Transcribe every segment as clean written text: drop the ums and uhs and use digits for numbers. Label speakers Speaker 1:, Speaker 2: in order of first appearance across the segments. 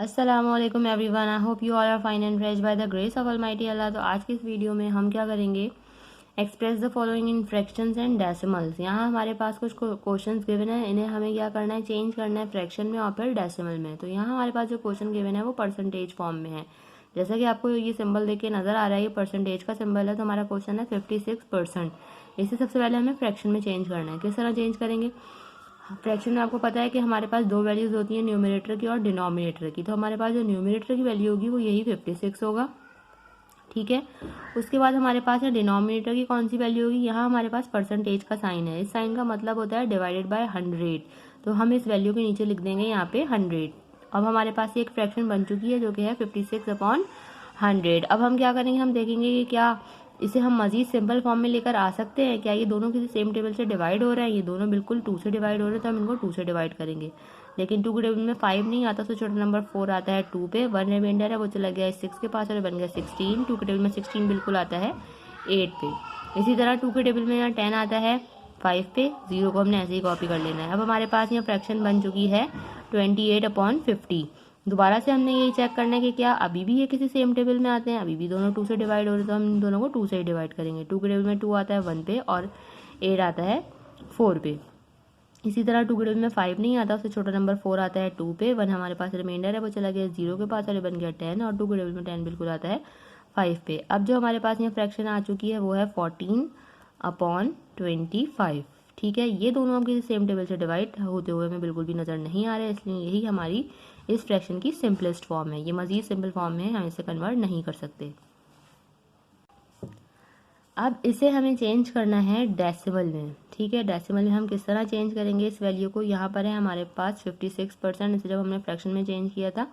Speaker 1: अस्सलामुअलैकुम everyone, I hope you all are fine and fresh by the grace of almighty Allah. तो आज की इस वीडियो में हम क्या करेंगे, express the following in fractions and decimals. यहाँ हमारे पास कुछ क्वेश्चंस गिवन है, इन्हें हमें क्या करना है, चेंज करना है फ्रैक्शन में और फिर डेसिमल में। तो यहाँ हमारे पास जो क्वेश्चन गिवन है वो परसेंटेज फॉर्म में है। जैसा कि आपको ये सिंबल देख के नजर आ रहा है, ये परसेंटेज का सिंबल है। तो हमारा क्वेश्चन है 56%। इसे सबसे पहले हमें फ्रैक्शन में चेंज करना है। किस तरह चेंज करेंगे, फ्रैक्शन में आपको पता है कि हमारे पास दो वैल्यूज होती हैं, न्यूमरेटर की और डिनोमिनेटर की। तो हमारे पास जो न्यूमरेटर की वैल्यू होगी वो यही 56 होगा, ठीक है। उसके बाद हमारे पास है डिनोमिनेटर की कौन सी वैल्यू होगी, यहाँ हमारे पास परसेंटेज का साइन है। इस साइन का मतलब होता है डिवाइडेड बाय 100। तो हम इस वैल्यू के नीचे लिख देंगे यहाँ पे 100। अब हमारे पास एक फ्रैक्शन बन चुकी है जो कि है 56/100। अब हम क्या करेंगे, हम देखेंगे कि क्या इसे हम मजीद सिंपल फॉर्म में लेकर आ सकते हैं। क्या ये दोनों किसी सेम टेबल से डिवाइड हो रहे हैं, ये दोनों बिल्कुल 2 से डिवाइड हो रहे हैं, तो हम इनको 2 से डिवाइड करेंगे। लेकिन 2 के टेबल में 5 नहीं आता, तो छोटा नंबर 4 आता है 2 पे। 1 रिमाइंडर है वो चला गया 6 के पास और बन गया 16। 2 के टेबल में 16 बिल्कुल आता है 8 पे। इसी तरह 2 के टेबल में यहाँ 10 आता है 5 पे। 0 को हमने ऐसे ही कॉपी कर लेना है। अब हमारे पास यहाँ फ्रैक्शन बन चुकी है 28/50। दोबारा से हमने यही चेक करना है कि क्या अभी भी ये किसी सेम टेबल में आते हैं, अभी भी दोनों 2 से डिवाइड हो रहे हैं, तो हम इन दोनों को 2 से ही डिवाइड करेंगे। 2 के टेबल में 2 आता है 1 पे और 8 आता है 4 पे। इसी तरह 2 के टेबल में 5 नहीं आता, उससे छोटा नंबर 4 आता है 2 पे। 1 हमारे पास रिमाइंडर है वो चला गया 0 के पास और ये बन गया 10। और 2 के टेबल में 10 बिल्कुल आता है 5 पे। अब जो हमारे पास यहाँ फ्रैक्शन आ चुकी है वो है 14/25, ठीक है। ये दोनों हम किसी सेम टेबल से डिवाइड होते हुए हमें बिल्कुल भी नजर नहीं आ रहे, इसलिए यही हमारी इस फ्रैक्शन की सिंपलेस्ट फॉर्म है। ये मजीद सिंपल फॉर्म में है, हम इसे कन्वर्ट नहीं कर सकते। अब इसे हमें चेंज करना है डेसिमल में, ठीक है। डेसिमल में हम किस तरह चेंज करेंगे इस वैल्यू को, यहाँ पर है हमारे पास 56%। इसे जब हमने फ्रैक्शन में चेंज किया था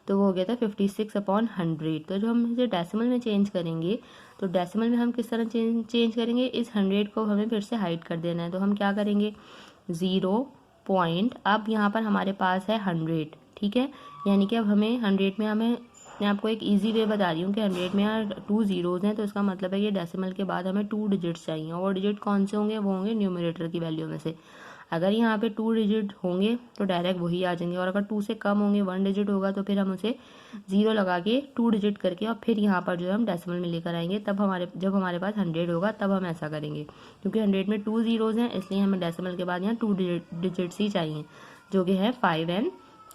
Speaker 1: तो वो हो गया था 56/100। तो जब हम इसे डेसिमल में चेंज करेंगे तो डेसिमल में हम किस तरह चेंज करेंगे, इस 100 को हमें फिर से हाइड कर देना है। तो हम क्या करेंगे, 0 पॉइंट, अब यहाँ पर हमारे पास है 100, ठीक है। यानी कि अब हमें 100 में हमें, मैं आपको एक इजी वे बता रही हूँ कि 100 में यहाँ 2 जीरोज हैं, तो इसका मतलब है कि डेसिमल के बाद हमें 2 डिजिट्स चाहिए। और डिजिट कौन से होंगे, वो होंगे न्यूमरेटर की वैल्यू में से। अगर यहाँ पे 2 डिजिट होंगे तो डायरेक्ट वही आ जाएंगे, और अगर 2 से कम होंगे, 1 डिजिट होगा, तो फिर हम उसे 0 लगा के 2 डिजिट करके और फिर यहाँ पर जो है हम डेसिमल में लेकर आएंगे। तब जब हमारे पास 100 होगा तब हम ऐसा करेंगे। क्योंकि 100 में 2 जीरोज हैं, इसलिए हमें डेसिमल के बाद यहाँ 2 डिजिट्स ही चाहिए, जो कि है 5 एंड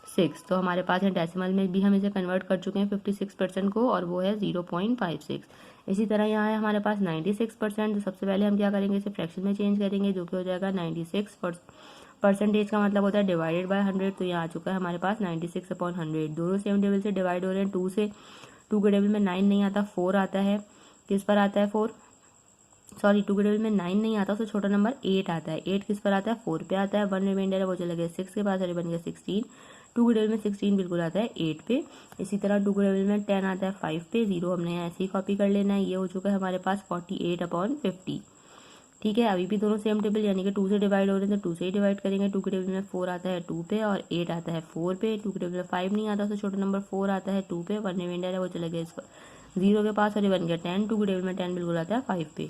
Speaker 1: 6। तो हमारे पास है डेसिमल में भी हम इसे कन्वर्ट कर चुके हैं 56% को, और वो है 0.56। इसी तरह यहाँ है हमारे पास 96%। तो सबसे पहले हम क्या करेंगे, इसे फ्रैक्शन में चेंज करेंगे, जो कि हो जाएगा 96। परसेंटेज का मतलब होता है डिवाइडेड बाय 100। तो यहाँ आ चुका है हमारे पास 96/100। दोनों सेम टेबल से डिवाइड हो रहे हैं 2 से। 2 के टेबल में 9 नहीं आता, 4 आता है। किस पर आता है 4, सॉरी 2 के टेबल में 9 नहीं आता, उससे छोटा नंबर 8 आता है। 8 किस पर आता है, 4 पे आता है। 1 रिमाइंडर है वो चला गया 6 के पास और बन गया 16। 2 के टेबल में 16 बिल्कुल आता है 8 पे। इसी तरह 2 के टेबल में 10 आता है 5 पे। 0 हमने ऐसे ही कॉपी कर लेना है। ये हो चुका है हमारे पास 48/50, ठीक है। अभी भी दोनों सेम टेबल यानी कि 2 से डिवाइड हो रहे हैं, तो 2 से ही डिवाइड करेंगे। 2 के टेबल में 4 आता है 2 पे और 8 आता है 4 पे। 2 के टेबल में 5 नहीं आता, तो छोटा नंबर 4 आता है 2 पे। 1 रिमाइंडर है वो चला गया 0 के पास और ये बन गया 10। 2 के टेबल में 10 बिल्कुल आता है 5 पे।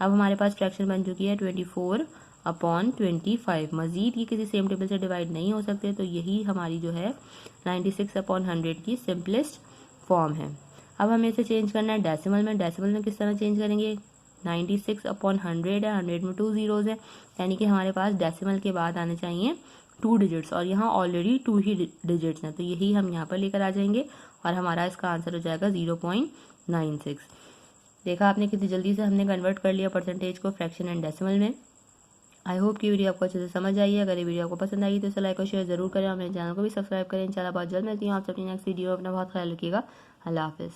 Speaker 1: अब हमारे पास फ्रैक्शन बन चुकी है 24/25। मजीद ये किसी सेम टेबल से डिवाइड नहीं हो सकते, तो यही हमारी जो है 96/100 की सिंपलेस्ट फॉर्म है। अब हमें इसे चेंज करना है डेसिमल में। डेसिमल में किस तरह चेंज करेंगे, 96/100 है, 100 में 2 जीरोज है, यानी कि हमारे पास डेसिमल के बाद आने चाहिए 2 डिजिट्स, और यहाँ ऑलरेडी 2 ही डिजिट्स हैं, तो यही हम यहाँ पर लेकर आ जाएंगे और हमारा इसका आंसर हो जाएगा 0.96। देखा आपने कितनी जल्दी से हमने कन्वर्ट कर लिया परसेंटेज को फ्रैक्शन एंड डेसिमल में। आई होप कि वीडियो आपको अच्छे से समझ आई है। अगर ये वीडियो आपको पसंद आई तो इसे लाइक और शेयर जरूर करें और मेरे चैनल को भी सब्सक्राइब करें। इंशाल्लाह बहुत जल्द मिलती हूँ आप सबकी नेक्स्ट वीडियो। अपना बहुत ख्याल रखिएगा। अल्लाह हाफिज़।